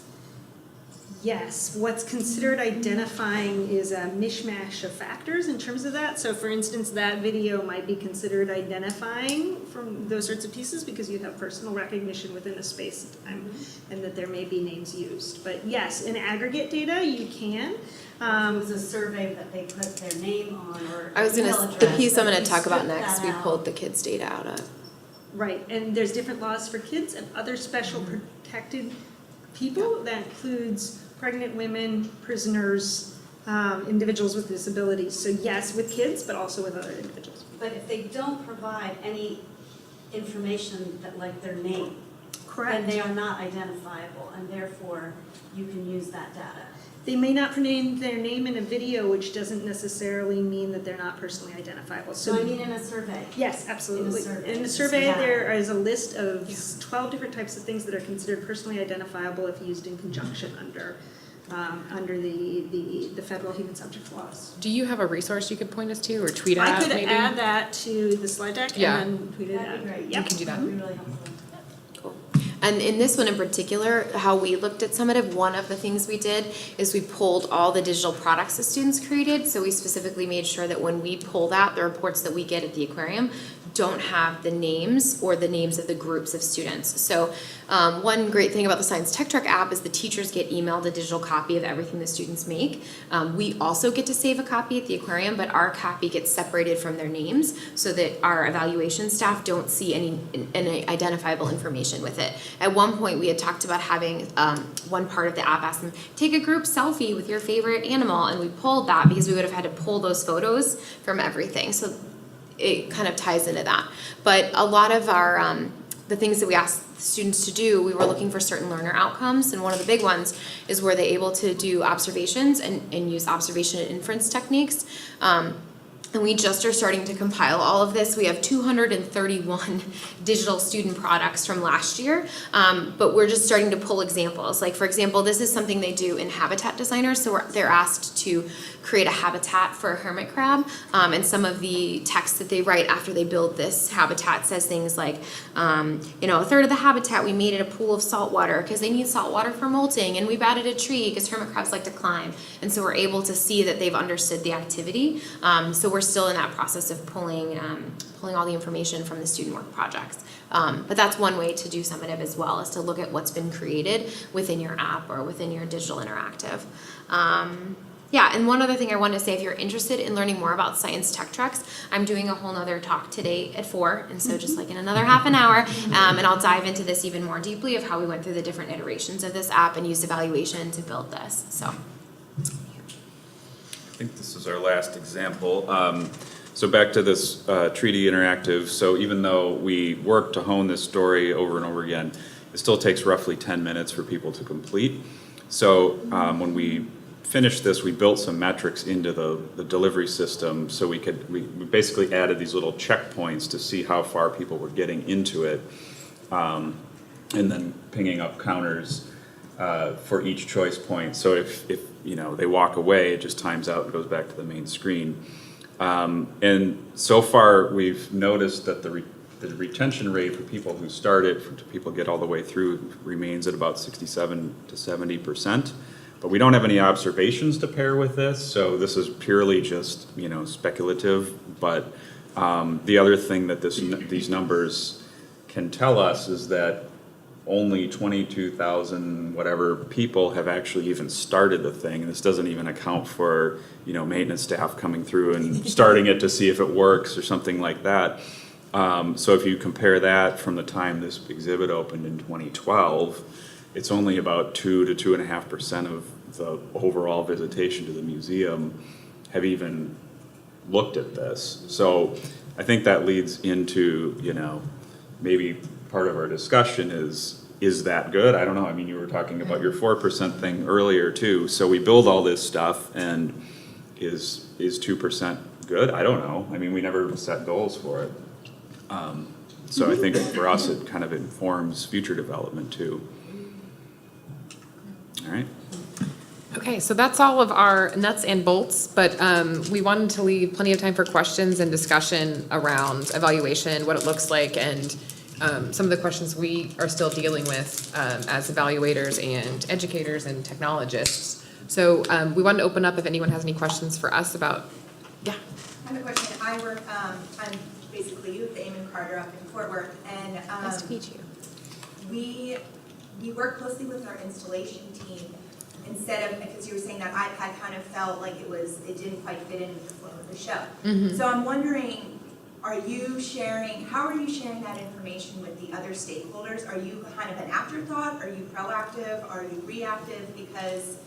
Yes, what's considered identifying is a mishmash of factors in terms of that. So for instance, that video might be considered identifying from those sorts of pieces because you have personal recognition within a space and time and that there may be names used. But yes, in aggregate data, you can. It was a survey that they put their name on or The piece I'm gonna talk about next, we pulled the kids' data out of. Right, and there's different laws for kids and other special protected people. That includes pregnant women, prisoners, individuals with disabilities. So yes, with kids, but also with other individuals. But if they don't provide any information that like their name, Correct. then they are not identifiable, and therefore you can use that data. They may not name their name in a video, which doesn't necessarily mean that they're not personally identifiable. So I mean in a survey. Yes, absolutely. In the It's survey, data. there is a list of 12 different types of things that are considered personally identifiable if used in conjunction under the federal human subjects laws. Do you have a resource you could point us to or tweet I at could maybe? add that to the slide deck Yeah. and then tweet it That'd be out. great. Yep. You can do that. That'd be really helpful. And in this one in particular, how we looked at summative, one of the things we did is we pulled all the digital products the students created. So we specifically made sure that when we pull that, the reports that we get at the aquarium don't have the names or the names of the groups of students. So one great thing about the Science Tech Truck app is the teachers get emailed a digital copy of everything the students make. We also get to save a copy at the aquarium, but our copy gets separated from their names so that our evaluation staff don't see any identifiable information with it. At one point, we had talked about having one part of the app ask them, take a group selfie with your favorite animal, and we pulled that because we would have had to pull those photos from everything. So it kind of ties into that. But a lot of our, the things that we asked students to do, we were looking for certain learner outcomes, and one of the big ones is were they able to do observations and use observation and inference techniques. And we just are starting to compile all of this. We have 231 digital student products from last year, but we're just starting to pull examples. Like for example, this is something they do in Habitat Designer, so they're asked to create a habitat for a hermit crab, and some of the text that they write after they build this habitat says things like, a third of the habitat we made it a pool of salt water because they need salt water for molting, and we've added a tree because hermit crabs like to climb, and so we're able to see that they've understood the activity. So we're still in that process of pulling all the information from the student work projects. But that's one way to do summative as well, is to look at what's been created within your app or within your digital interactive. Yeah, and one other thing I wanted to say, if you're interested in learning more about Science Tech Trucks, I'm doing a whole nother talk today at 4, and so just like in another half an hour, and I'll dive into this even more deeply of how we went through the different iterations of this app and used evaluation to build this, so. I think this is our last example. So back to this treaty interactive. So even though we worked to hone this story over and over again, it still takes roughly 10 minutes for people to complete. So when we finished this, we built some metrics into the delivery system, so we basically added these little checkpoints to see how far people were getting into it, and then pinging up counters for each choice point. So if they walk away, it just times out and goes back to the main screen. And so far, we've noticed that the retention rate for people who start it, to people get all the way through, remains at about 67 to 70%, But we don't have any observations to pair with this, so this is purely just, you know, speculative. But the other thing that these numbers can tell us is that only 22,000 whatever people have actually even started the thing. And this doesn't even account for, you know, maintenance staff coming through and starting it to see if it works or something like that. So if you compare that from the time this exhibit opened in 2012, it's only about 2 to 2.5% of the overall visitation to the museum have even looked at this. So I think that leads into, you know, maybe part of our discussion is that good? I don't know. I mean, you were talking about your 4% thing earlier too. So we build all this stuff, and is 2% good? I don't know. I mean, we never set goals for it. So I think for us, it kind of informs future development too. All right. Okay, so that's all of our nuts and bolts, but we wanted to leave plenty of time for questions and discussion around evaluation, what it looks like, and some of the questions we are still dealing with as evaluators and educators and technologists. So we wanted to open up if anyone has any questions for us about, yeah. I have a question. I work, I'm basically you, the Eamon Carter up in Fort Worth, and Nice to meet you. we work closely with our installation team instead of, because you were saying that iPad kind of felt like it didn't quite fit into the flow of the show. Mm-hmm. So I'm wondering, how are you sharing that information with the other stakeholders? Are you kind of an afterthought? Are you proactive? Are you reactive? Because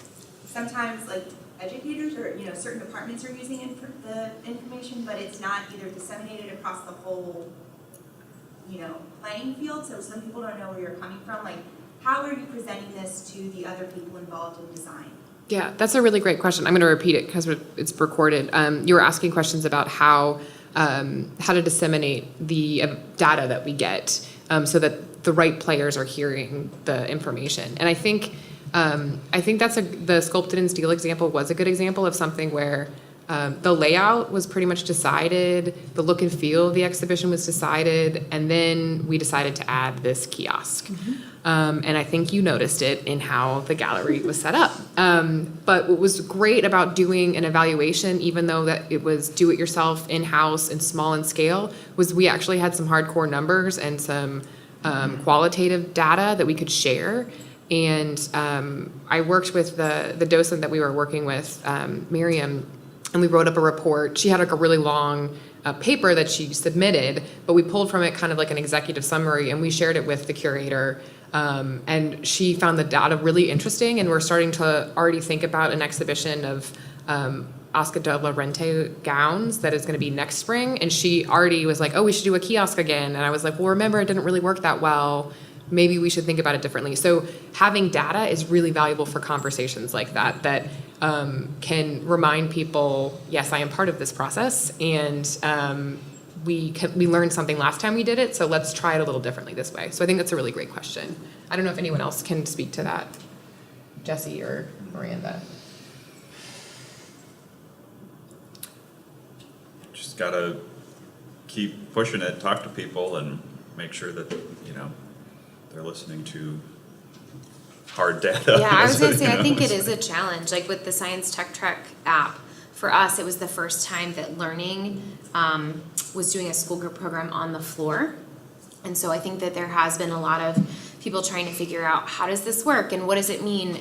sometimes, like, educators or, you know, certain departments are using the information, but it's not either disseminated across the whole, you know, playing field, so some people don't know where you're coming from. Like, how are you presenting this to the other people involved in design? Yeah, that's a really great question. I'm going to repeat it because it's recorded. You were asking questions about how to disseminate the data that we get so that the right players are hearing the information. And I think that's the sculpted in steel example was a good example of something where the layout was pretty much decided, the look and feel of the exhibition was decided, and then we decided to add this kiosk. Mm-hmm. And I think you noticed it in how the gallery was set up. But what was great about doing an evaluation, even though that it was do-it-yourself, in-house, and small in scale, was we actually had some hardcore numbers and some qualitative data that we could share. And I worked with the docent that we were working with, Miriam, and we wrote up a report. She had like a really long paper that she submitted, but we pulled from it kind of like an executive summary, and we shared it with the curator. And she found the data really interesting, and we're starting to already think about an exhibition of Oscar de la Renta gowns that is going to be next spring. And she already was like, oh, we should do a kiosk again. And I was like, well, remember, it didn't really work that well. Maybe we should think about it differently. So having data is really valuable for conversations like that can remind people, yes, I am part of this process, and we learned something last time we did it, so let's try it a little differently this way. So I think that's a really great question. I don't know if anyone else can speak to that, Jesse or Miranda. Just gotta keep pushing it, talk to people, and make sure that, you know, they're listening to hard data. Yeah, I was gonna say, I think it is a challenge. Like with the Science Tech Trek app, for us, it was the first time that Learning was doing a school group program on the floor. And so I think that there has been a lot of people trying to figure out, how does this work and what does it mean?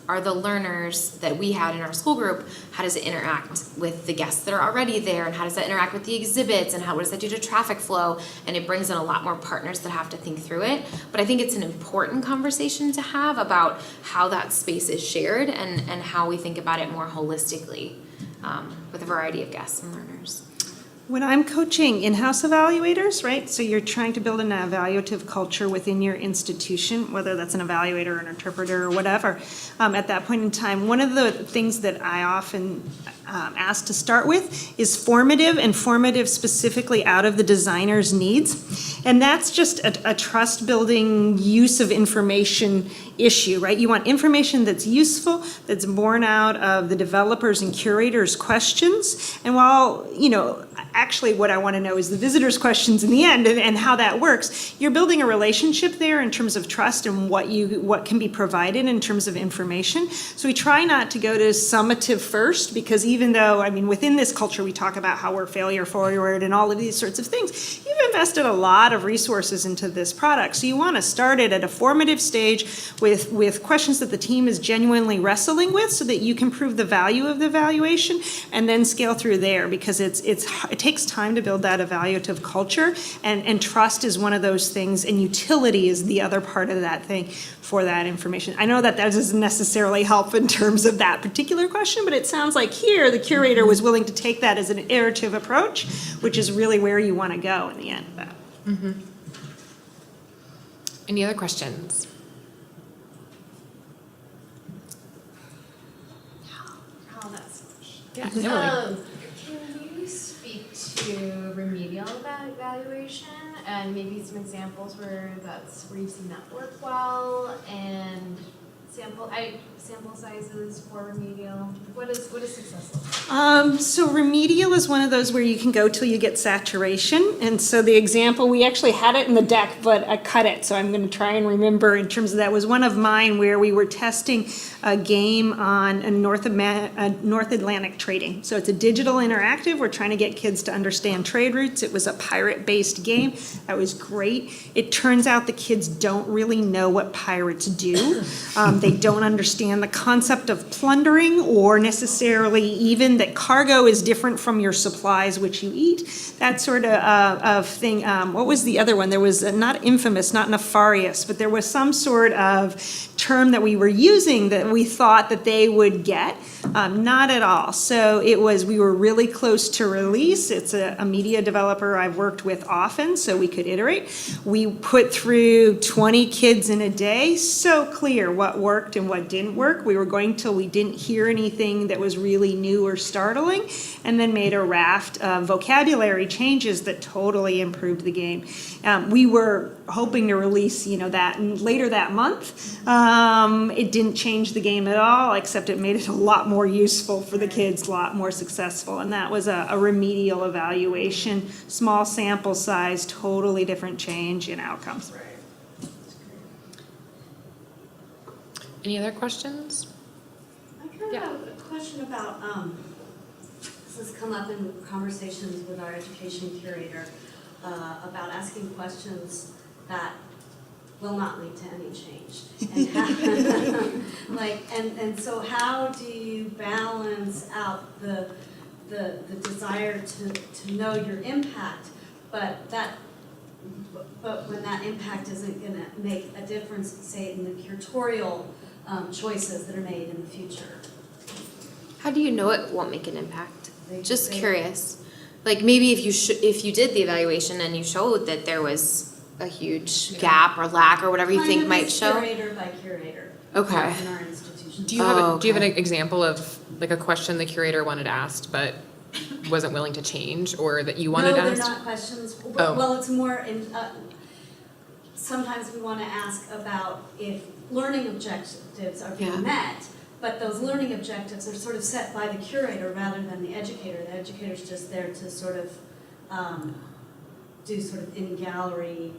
Are the learners that we had in our school group, how does it interact with the guests that are already there, and how does that interact with the exhibits, and what does that do to traffic flow? And it brings in a lot more partners that have to think through it. But I think it's an important conversation to have about how that space is shared and how we think about it more holistically with a variety of guests and learners. When I'm coaching in-house evaluators, right, so you're trying to build an evaluative culture within your institution, whether that's an evaluator or an interpreter or whatever, at that point in time, one of the things that I often ask to start with is formative, and formative specifically out of the designer's needs. And that's just a trust-building use of information issue, right? You want information that's useful, that's born out of the developers and curators' questions. And while, actually what I want to know is the visitors' questions in the end and how that works, you're building a relationship there in terms of trust and what can be provided in terms of information. So we try not to go to summative first, because even though, within this culture we talk about how we're failure forward and all of these sorts of things, you've invested a lot of resources into this product. So you want to start it at a formative stage with questions that the team is genuinely wrestling with, so that you can prove the value of the evaluation, and then scale through there, because it takes time to build that evaluative culture, and trust is one of those things, and utility is the other part of that thing for that information. I know that doesn't necessarily help in terms of that particular question, but it sounds like here the curator was willing to take that as an iterative approach, which is really where you want to go in the end of that. Any other questions? Yeah, Emily. Can you speak to remedial evaluation and maybe some examples where you've seen that work well, and sample sizes for remedial? What is success look like? So remedial is one of those where you can go till you get saturation. And so the example, we actually had it in the deck, but I cut it. So I'm going to try and remember in terms of that, was one of mine where we were testing a game on a North Atlantic trading. So it's a digital interactive. We're trying to get kids to understand trade routes. It was a pirate-based game. That was great. It turns out the kids don't really know what pirates do. They don't understand the concept of plundering, or necessarily even that cargo is different from your supplies, which you eat. That sort of thing. What was the other one? There was not infamous, not nefarious, but there was some sort of term that we were using that we thought that they would get. Not at all. So we were really close to release. It's a media developer I've worked with often, so we could iterate. We put through 20 kids in a day, so clear what worked and what didn't work. We were going till we didn't hear anything that was really new or startling, and then made a raft of vocabulary changes that totally improved the game. We were hoping to release, that later that month. It didn't change the game at all, except it made it a lot more useful for the kids, a lot more successful. And that was a remedial evaluation, small sample size, totally different change in outcomes. Any other questions? I kind of have a question about, this has come up in conversations with our education curator, about asking questions that will not lead to any change. And so how do you balance out the desire to know your impact, but when that impact isn't going to make a difference, say, in the curatorial choices that are made in the future? How do you know it won't make an impact? Just curious. Like maybe if you did the evaluation and you showed that there was a huge gap or lack or whatever you think might show. Curator by curator. Okay. In our institution. Do you have an example of like a question the curator wanted asked but wasn't willing to change, or that you wanted asked? No, they're not questions. Oh. Well, it's more in. Sometimes we want to ask about if learning objectives are being met, but those learning objectives are sort of set by the curator rather than the educator. The educator's just there to sort of do sort of in-gallery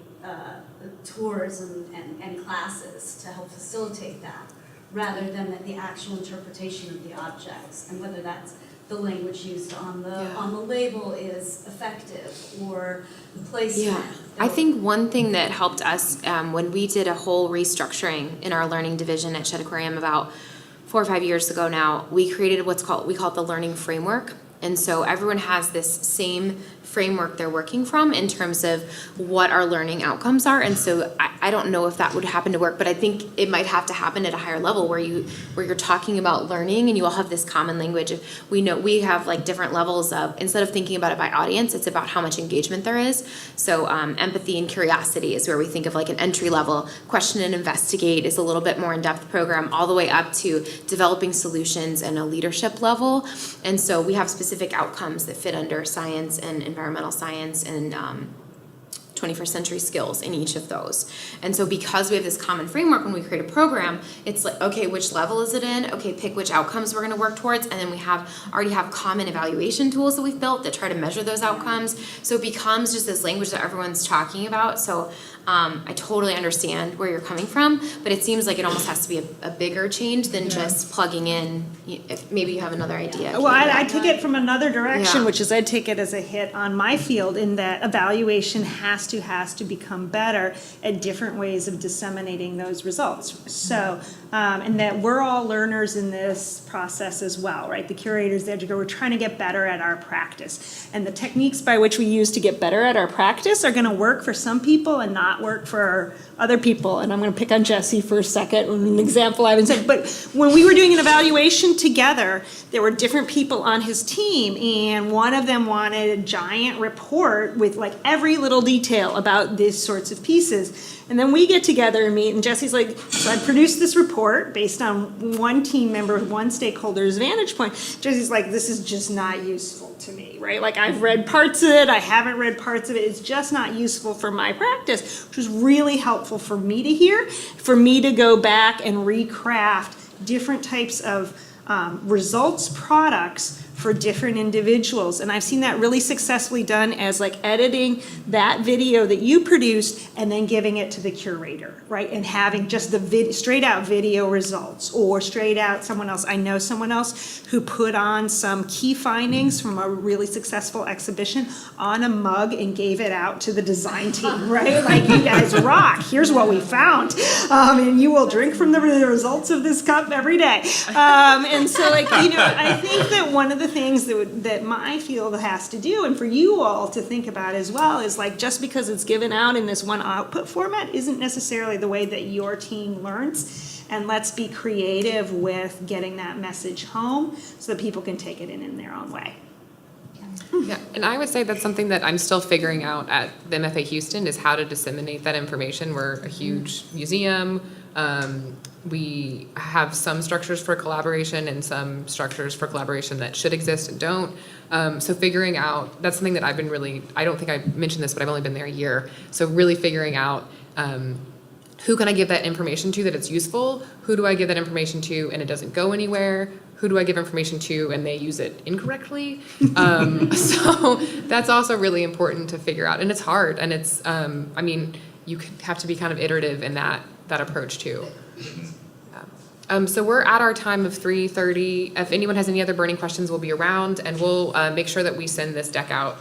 tours and classes to help facilitate that, rather than the actual interpretation of the objects, and whether that's the language used on the label is effective, or the placement. Yeah, I think one thing that helped us when we did a whole restructuring in our learning division at Shed Aquarium about 4 or 5 years ago now, we created we call it the learning framework. And so everyone has this same framework they're working from in terms of what our learning outcomes are. And so I don't know if that would happen to work, but I think it might have to happen at a higher level where you're talking about learning and you all have this common language. We have like different levels of, instead of thinking about it by audience, it's about how much engagement there is. So empathy and curiosity is where we think of like an entry level. Question and investigate is a little bit more in-depth program, all the way up to developing solutions and a leadership level. And so we have specific outcomes that fit under science and environmental science and 21st century skills in each of those. And so because we have this common framework when we create a program, it's like, okay, which level is it in? Okay, pick which outcomes we're going to work towards. And then we already have common evaluation tools that we've built that try to measure those outcomes. So it becomes just this language that everyone's talking about. So I totally understand where you're coming from, but it seems like it almost has to be a bigger change than just plugging in. Maybe you have another idea. Well, I take it from another direction, Yeah. which is I take it as a hit on my field in that evaluation has to become better at different ways of disseminating those results. So, and that we're all learners in this process as well, right? The curators, the educator, we're trying to get better at our practice. And the techniques by which we use to get better at our practice are going to work for some people and not work for other people. And I'm going to pick on Jesse for a second, an example I haven't said. But when we were doing an evaluation together, there were different people on his team, and one of them wanted a giant report with like every little detail about these sorts of pieces. And then we get together and meet, and Jesse's like, so I produced this report based on one team member, one stakeholder's vantage point. Jesse's like, this is just not useful to me, right? Like, I've read parts of it, I haven't read parts of it, it's just not useful for my practice, which was really helpful for me to hear, for me to go back and recraft different types of results products for different individuals. And I've seen that really successfully done as like editing that video that you produced and then giving it to the curator, right? And having just the straight out video results, or straight out someone else. I know someone else who put on some key findings from a really successful exhibition on a mug and gave it out to the design team, right? Like, you guys rock, here's what we found. And you will drink from the results of this cup every day. And so, like, you know, I think that one of the things that my field has to do, and for you all to think about as well, is like, just because it's given out in this one output format isn't necessarily the way that your team learns. And let's be creative with getting that message home so that people can take it in their own way. Yeah, and I would say that's something that I'm still figuring out at the MFA Houston, is how to disseminate that information. We're a huge museum. We have some structures for collaboration and some structures for collaboration that should exist and don't. So figuring out, that's something that I've been really, I don't think I mentioned this, but I've only been there a year. So really figuring out who can I give that information to that it's useful? Who do I give that information to and it doesn't go anywhere? Who do I give information to and they use it incorrectly? So that's also really important to figure out. And it's hard. And it's, I mean, you have to be kind of iterative in that approach too. So we're at our time of 3:30. If anyone has any other burning questions, we'll be around, and we'll make sure that we send this deck out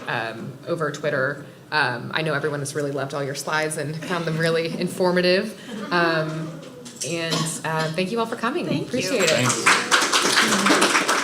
over Twitter. I know everyone has really loved all your slides and found them really informative. And thank you all for coming. Thank you. Appreciate it. Thanks.